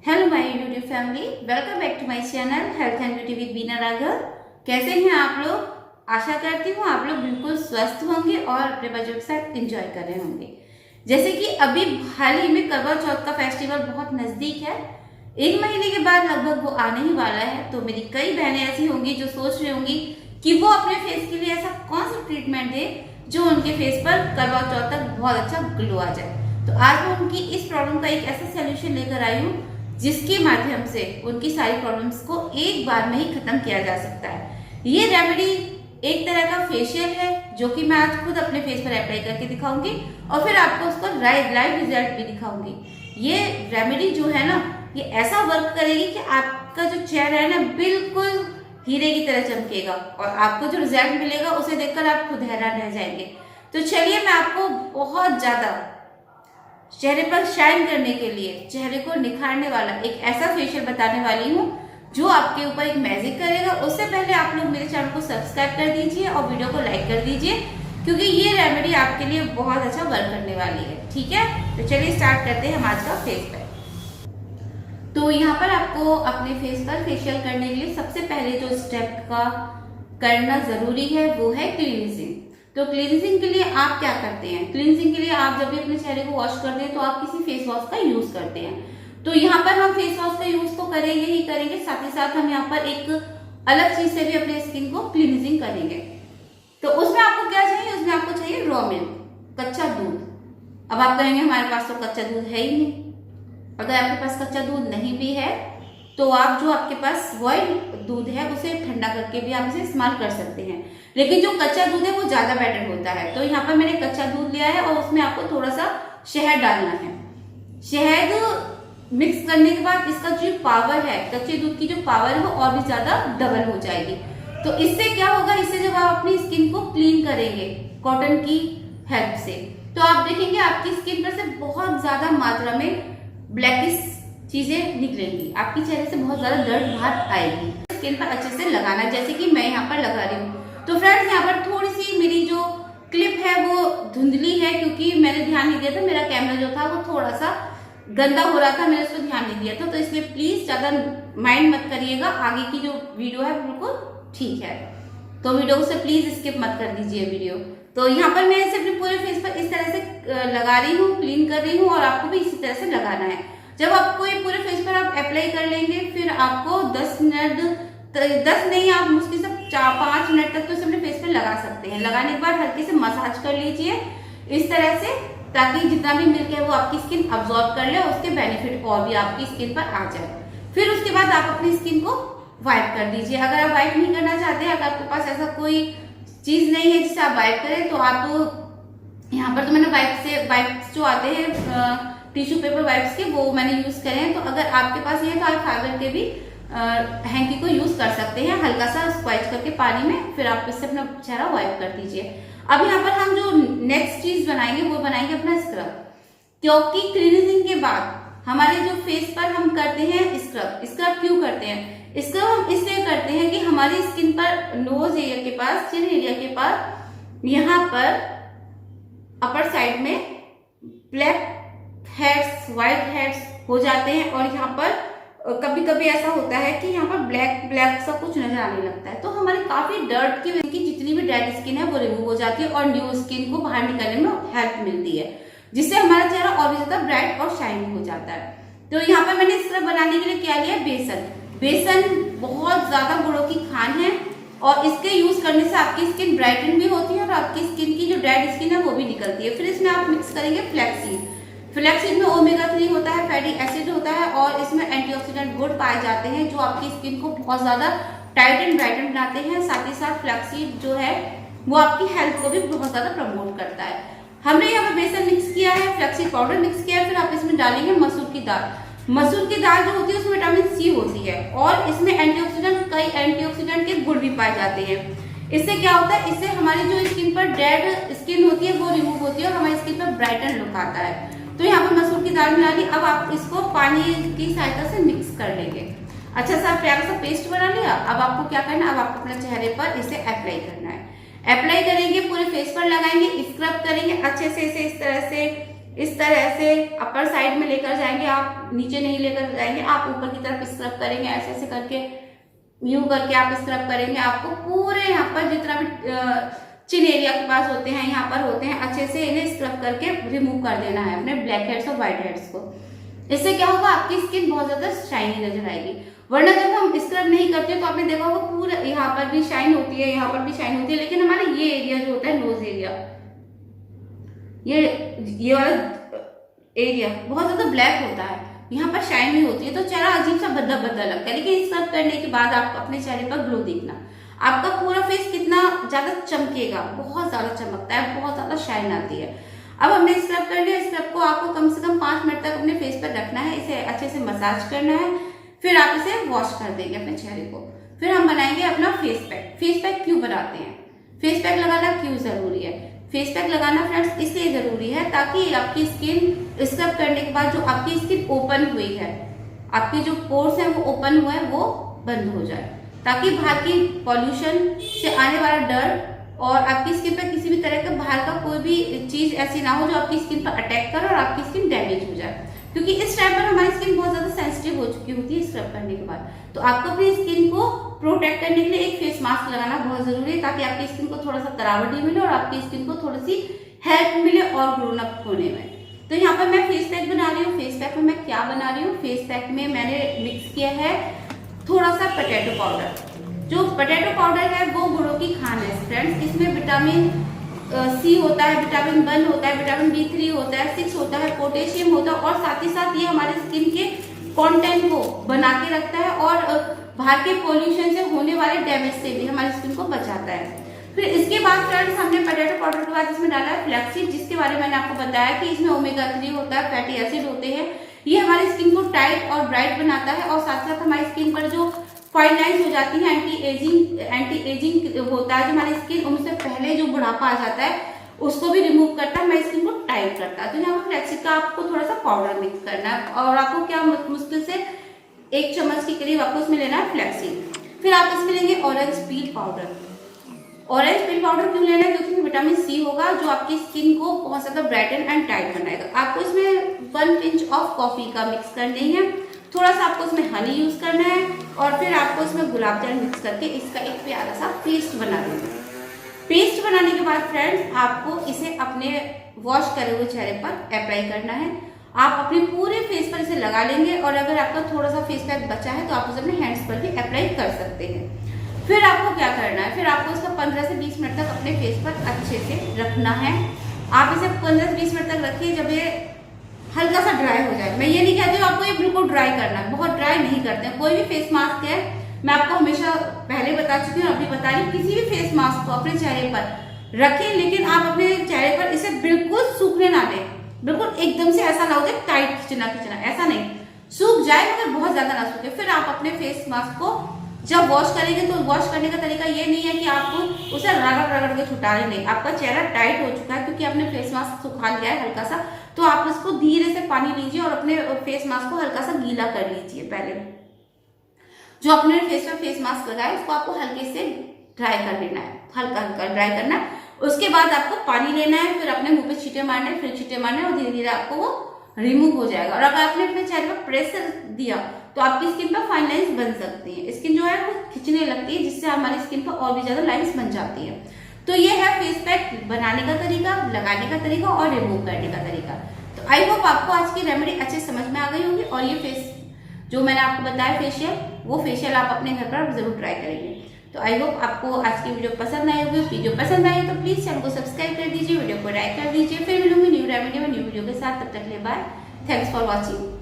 Hello my YouTube family, welcome back to my channel health and beauty with Bina Raghav. कैसे हैं आप लोग? आशा करती हूँ आप लोग बिल्कुल स्वस्थ होंगे और अपने बच्चों के साथ एंजॉय कर रहे होंगे। जैसे कि अभी हाल ही में करवा चौथ का फेस्टिवल बहुत नजदीक है। 1 महीने के बाद लगभग वो आने ही वाला है। तो मेरी कई बहनें ऐसी होंगी जो सोच रही होंगी कि वो अपने फेस के लिए ऐसा कौन सा ट्रीटमेंट दे जो उनके फेस पर करवा चौथ तक बहुत अच्छा ग्लो आ जाए। तो आज मैं उनकी इस प्रॉब्लम का एक ऐसा सोल्यूशन लेकर आई हूँ जिसके माध्यम से उनकी सारी प्रॉब्लम्स को एक बार में ही खत्म किया जा सकता है। ये रेमेडी एक तरह का फेशियल है जो कि मैं आज खुद अपने फेस पर अप्लाई करके दिखाऊंगी और फिर आपको उसका लाइव रिजल्ट भी दिखाऊंगी। ये रेमेडी जो है ना, ये ऐसा वर्क करेगी कि आपका जो चेहरा है ना बिल्कुल हीरे की तरह चमकेगा और आपको जो रिजल्ट मिलेगा उसे देखकर आप खुद हैरान रह जाएंगे। तो चलिए मैं आपको बहुत ज्यादा चेहरे पर शाइन करने के लिए, चेहरे को निखारने वाला एक ऐसा फेशियल बताने वाली हूँ जो आपके ऊपर एक मैजिक करेगा। उससे पहले आप लोग मेरे चैनल को सब्सक्राइब कर दीजिए और वीडियो को लाइक कर दीजिए क्योंकि ये रेमेडी आपके लिए बहुत अच्छा वर्क करने वाली है। ठीक है, तो चलिए स्टार्ट करते हैं हम आज का फेस पैक। तो यहाँ पर आपको अपने फेस पर फेशियल करने के लिए सबसे पहले जो स्टेप का करना जरूरी है वो है क्लींजिंग। तो क्लींजिंग के लिए आप क्या करते हैं? क्लींजिंग के लिए आप जब भी अपने चेहरे को वॉश करते हैं तो आप किसी फेस वॉश का यूज करते हैं। तो यहाँ पर हम फेस वॉश का यूज तो करेंगे ही करेंगे, साथ ही साथ हम यहाँ पर एक अलग चीज से भी अपने स्किन को क्लींजिंग करेंगे। तो उसमें आपको क्या चाहिए? उसमें आपको चाहिए रॉ मिल्क, कच्चा दूध। अब आप कहेंगे हमारे पास तो कच्चा दूध है ही नहीं। अगर आपके पास कच्चा दूध नहीं भी है तो आप जो आपके पास बॉइल्ड दूध है उसे ठंडा करके भी आप इसे इस्तेमाल कर सकते हैं, लेकिन जो कच्चा दूध है वो ज्यादा बेटर होता है। तो यहाँ पर मैंने कच्चा दूध लिया है और उसमें आपको थोड़ा सा शहद डालना है। शहद मिक्स करने के बाद इसका जो पावर है, कच्चे दूध की जो पावर है वो और भी ज्यादा डबल हो जाएगी। तो इससे क्या होगा? इससे जब आप अपनी स्किन को क्लीन करेंगे कॉटन की हेल्प से तो आप देखेंगे आपकी स्किन पर से बहुत ज्यादा मात्रा में ब्लैकिश चीजें निकलेंगी, आपकी चेहरे से बहुत ज्यादा डर्ट बाहर आएगी। स्किन पर अच्छे से लगाना है जैसे कि मैं यहाँ पर लगा रही हूँ। तो फ्रेंड्स यहाँ पर थोड़ी सी मेरी जो क्लिप है वो धुंधली है क्योंकि मैंने ध्यान नहीं दिया था, मेरा कैमरा जो था वो थोड़ा सा गंदा हो रहा था, मैंने उस पर ध्यान नहीं दिया था। तो इसलिए प्लीज ज्यादा माइंड मत करिएगा, आगे की जो वीडियो है बिल्कुल ठीक है। तो वीडियो से प्लीज स्किप मत कर दीजिए वीडियो। तो यहाँ पर मैं इसे अपने पूरे फेस पर इस तरह से लगा रही हूँ, क्लीन कर रही हूँ और आपको भी इसी तरह से लगाना है। जब आपको ये पूरे फेस पर आप अप्लाई कर लेंगे फिर आपको 10 मिनट, 10 नहीं आप मुश्किल से 4-5 मिनट तक तो इसे अपने फेस पर लगा सकते हैं। लगाने के बाद हल्के से मसाज कर लीजिए इस तरह से ताकि जितना भी मिल्क है वो आपकी स्किन अब्सॉर्ब कर ले और उसके बेनिफिट और भी आपकी स्किन पर आ जाए। फिर उसके बाद आप अपनी स्किन को वाइप कर दीजिए। अगर आप वाइप नहीं करना चाहते, अगर आपके पास ऐसा कोई चीज नहीं है जिससे आप वाइप करें तो आप यहाँ पर तो मैंने वाइप्स जो आते हैं टिश्यू पेपर वाइप्स के वो मैंने यूज करे हैं। तो अगर आपके पास ये है तो आप फाइबर के भी हैंकी को यूज कर सकते हैं, हल्का सा स्क्वाइच करके पानी में, फिर आप इससे अपना चेहरा वाइप कर दीजिए। अब यहाँ पर हम जो नेक्स्ट चीज बनाएंगे वो बनाएंगे अपना स्क्रब, क्योंकि क्लीनिंग के बाद हमारे जो फेस पर हम करते हैं स्क्रब क्यों करते हैं? स्क्रब हम इसलिए करते हैं कि हमारी स्किन पर नोज एरिया के पास, चिन एरिया के पास, यहाँ पर अपर साइड में ब्लैक हेड्स, व्हाइट हेड्स हो जाते हैं और यहाँ पर कभी कभी ऐसा होता है कि यहाँ पर ब्लैक सा कुछ नजर आने लगता है। तो हमारी काफी डर्ट की वजह की जितनी भी डेड स्किन है वो रिमूव हो जाती है और न्यू स्किन को बाहर निकलने में हेल्प मिलती है, जिससे हमारा चेहरा और भी ज्यादा ब्राइट और शाइनी हो जाता है। तो यहाँ पर मैंने स्क्रब बनाने के लिए क्या लिया? बेसन बहुत ज्यादा गुणों की खान है और इसके यूज करने से आपकी स्किन ब्राइटन भी होती है और आपकी स्किन की जो डेड स्किन है वो भी निकलती है। फिर इसमें आप मिक्स करेंगे फ्लैक्सीड में ओमेगा 3 होता है, फैटी एसिड होता है और इसमें एंटीऑक्सीडेंट गुड पाए जाते हैं जो आपकी स्किन को बहुत ज्यादा टाइट एंड ब्राइटन बनाते हैं। साथ ही साथ फ्लैक्सीड जो है वो आपकी हेल्थ को भी बहुत ज्यादा प्रमोट करता है। हमने यहाँ पर बेसन मिक्स किया है, फ्लैक्सीड पाउडर मिक्स किया है, फिर आप इसमें डालेंगे मसूर की दाल। मसूर की दाल जो होती है उसमें विटामिन सी होती है और इसमें कई एंटीऑक्सीडेंट के गुण भी पाए जाते हैं। इससे क्या होता है? इससे हमारी जो स्किन पर डेड स्किन होती है वो रिमूव होती है और हमारी स्किन पर ब्राइटन लुक आता है। तो यहाँ पर मसूर की दाल मिला ली। अब आप इसको पानी की सहायता से मिक्स कर लेंगे। अच्छा सा प्यारा सा पेस्ट बना लिया। अब आपको क्या करना है? अब आपको अपने चेहरे पर इसे अप्लाई करना है। अप्लाई करेंगे, पूरे फेस पर लगाएंगे, स्क्रब करेंगे अच्छे से, इसे इस तरह से इस तरह से अपर साइड में लेकर जाएंगे, आप नीचे नहीं लेकर जाएंगे, आप ऊपर की तरफ स्क्रब करेंगे, ऐसे ऐसे करके यूं करके आप स्क्रब करेंगे। आपको पूरे यहाँ पर जितना भी चिन एरिया के पास होते हैं, यहाँ पर होते हैं, अच्छे से इन्हें स्क्रब करके रिमूव कर देना है अपने ब्लैक हेड्स और व्हाइट हेड्स को। इससे क्या होगा, आपकी स्किन बहुत ज्यादा शाइनी नजर आएगी। वरना जब हम स्क्रब नहीं करते तो आपने देखा होगा पूरा यहाँ पर भी शाइन होती है, यहाँ पर भी शाइन होती है, लेकिन हमारा ये एरिया जो होता है नोज एरिया, ये वाला एरिया बहुत ज्यादा ब्लैक होता है, यहाँ पर शाइन नहीं होती है, तो चेहरा अजीब सा भद्दा भद्दा लगता है। लेकिन स्क्रब करने के बाद आप अपने चेहरे पर ग्लो देखना, आपका पूरा फेस कितना ज्यादा चमकेगा, बहुत ज्यादा चमकता है, बहुत ज्यादा शाइन आती है। अब हमने स्क्रब कर लिया, स्क्रब को आपको कम से कम 5 मिनट तक अपने फेस पर रखना है, इसे अच्छे से मसाज करना है, फिर आप इसे वॉश कर देंगे अपने चेहरे को। फिर हम बनाएंगे अपना फेस पैक। फेस पैक क्यों बनाते हैं, फेस पैक लगाना क्यों जरूरी है? फेस पैक लगाना फ्रेंड्स इसलिए जरूरी है ताकि आपकी स्किन स्क्रब करने के बाद जो आपकी स्किन ओपन हुई है, आपके जो पोर्स हैं वो ओपन हुआ है, वो बंद हो जाए, ताकि बाहर की पॉल्यूशन से आने वाला डर और आपकी स्किन पर किसी भी तरह का बाहर का कोई भी चीज ऐसी ना हो जो आपकी स्किन पर अटैक करे और आपकी स्किन डैमेज हो जाए। क्योंकि इस टाइम पर हमारी स्किन बहुत ज्यादा सेंसिटिव हो चुकी होती है स्क्रब करने के बाद। तो आपको अपनी स्किन को प्रोटेक्ट करने के लिए एक फेस मास्क लगाना बहुत जरूरी है, ताकि आपकी स्किन को थोड़ा सा तरावटी मिले और आपकी स्किन को थोड़ी सी हेल्प मिले और ग्रोन अप होने में। तो यहाँ पर मैं फेस पैक बना रही हूँ। फेस पैक में मैं क्या बना रही हूँ, फेस पैक में मैंने मिक्स किया है थोड़ा सा पोटैटो पाउडर। जो पोटैटो पाउडर है वो गुड़ों की खान है फ्रेंड्स। इसमें विटामिन सी होता है, विटामिन 1 होता है, विटामिन B3 होता है, 6 होता है, पोटेशियम होता है, और साथ ही साथ ये हमारे स्किन के कंटेंट को बना के रखता है और बाहर के पोल्यूशन से होने वाले डैमेज से भी हमारी स्किन को बचाता है। फिर इसके बाद फ्रेंड्स हमने पोटैटो पाउडर के बाद इसमें डाला है फ्लैक्सीड, जिसके बारे में मैंने आपको बताया कि इसमें ओमेगा 3 होता है, फैटी एसिड होते हैं। ये हमारी स्किन को टाइट और ब्राइट बनाता है और साथ साथ हमारी स्किन पर जो फाइन लाइन्स हो जाती हैं, एंटी एजिंग होता है जो हमारी स्किन, उनसे पहले जो बुढ़ापा आ जाता है उसको भी रिमूव करता है, हमारी स्किन को टाइट करता है। तो यहाँ पर फ्लैक्सीड का आपको थोड़ा सा पाउडर मिक्स करना है और आपको क्या मुश्किल से 1 चम्मच के करीब आपको इसमें लेना है फ्लैक्सीड। फिर आप इसमें लेंगे orange peel powder. Orange peel powder क्यों लेना है, क्योंकि विटामिन सी होगा जो आपकी स्किन को बहुत ज्यादा ब्राइटन एंड टाइट बनाएगा। आपको इसमें 1 पिंच ऑफ कॉफी का मिक्स करनी है, थोड़ा सा आपको इसमें हनी यूज करना है और फिर आपको इसमें गुलाब जल मिक्स करके इसका एक प्यारा सा पेस्ट बना देना है। पेस्ट बनाने के बाद फ्रेंड्स आपको इसे अपने वॉश करे हुए चेहरे पर अप्लाई करना है। आप अपने पूरे फेस पर इसे लगा लेंगे और अगर आपका थोड़ा सा फेस पैक बचा है तो आप उसे अपने हैंड्स पर भी अप्लाई कर सकते हैं। फिर आपको क्या करना है, फिर आपको इसका 15 से 20 मिनट तक अपने फेस पर अच्छे से रखना है। आप इसे 15 से 20 मिनट तक रखिए जब ये हल्का सा ड्राई हो जाए। मैं ये नहीं कहती हूँ आपको ये बिल्कुल ड्राई करना है, बहुत ड्राई नहीं करते हैं। कोई भी फेस मास्क है, मैं आपको हमेशा पहले बता चुकी हूँ, अभी बता रही हूँ, किसी भी फेस मास्क को अपने चेहरे पर रखें, लेकिन आप अपने चेहरे पर इसे बिल्कुल सूखने ना दें। बिल्कुल एकदम से ऐसा ना हो जाए टाइट खिंचना खिंचना, ऐसा नहीं, सूख जाए मगर बहुत ज्यादा ना सूखे। फिर आप अपने फेस मास्क को जब वॉश करेंगे तो वॉश करने का तरीका ये नहीं है कि आपको उसे रगड़ रगड़ के छुटा लें, नहीं। आपका चेहरा टाइट हो चुका है क्योंकि आपने फेस मास्क सुखा लिया है हल्का सा, तो आप इसको धीरे से पानी लीजिए और अपने फेस मास्क को हल्का सा गीला कर लीजिए। पहले जो अपने फेस पर फेस मास्क लगाए उसको आपको हल्के से ड्राई कर लेना है, हल्का हल्का ड्राई करना है। उसके बाद आपको पानी लेना है, फिर अपने मुंह पे छींटे मारने हैं, फिर छींटे मारने और धीरे धीरे आपको वो रिमूव हो जाएगा। और अगर आपने अपने चेहरे पर प्रेशर दिया तो आपकी स्किन पर फाइन लाइंस बन सकती हैं। स्किन जो है वो खिंचने लगती है, जिससे हमारी स्किन पर और भी ज्यादा लाइंस बन जाती है। तो ये है फेस पैक बनाने का तरीका, लगाने का तरीका और रिमूव करने का तरीका। तो आई होप आपको आज की रेमेडी अच्छे समझ में आ गई होगी और ये फेस जो मैंने आपको बताया फेशियल, वो फेशियल आप अपने घर पर जरूर ट्राई करेंगे। तो आई होप आपको आज की वीडियो पसंद आई होगी। वीडियो पसंद आई तो प्लीज चैनल को सब्सक्राइब कर दीजिए, वीडियो को लाइक कर दीजिए। फिर मिलूंगी न्यू रेमेडी में न्यू वीडियो के साथ, तब तक के लिए बाय। Thanks for watching.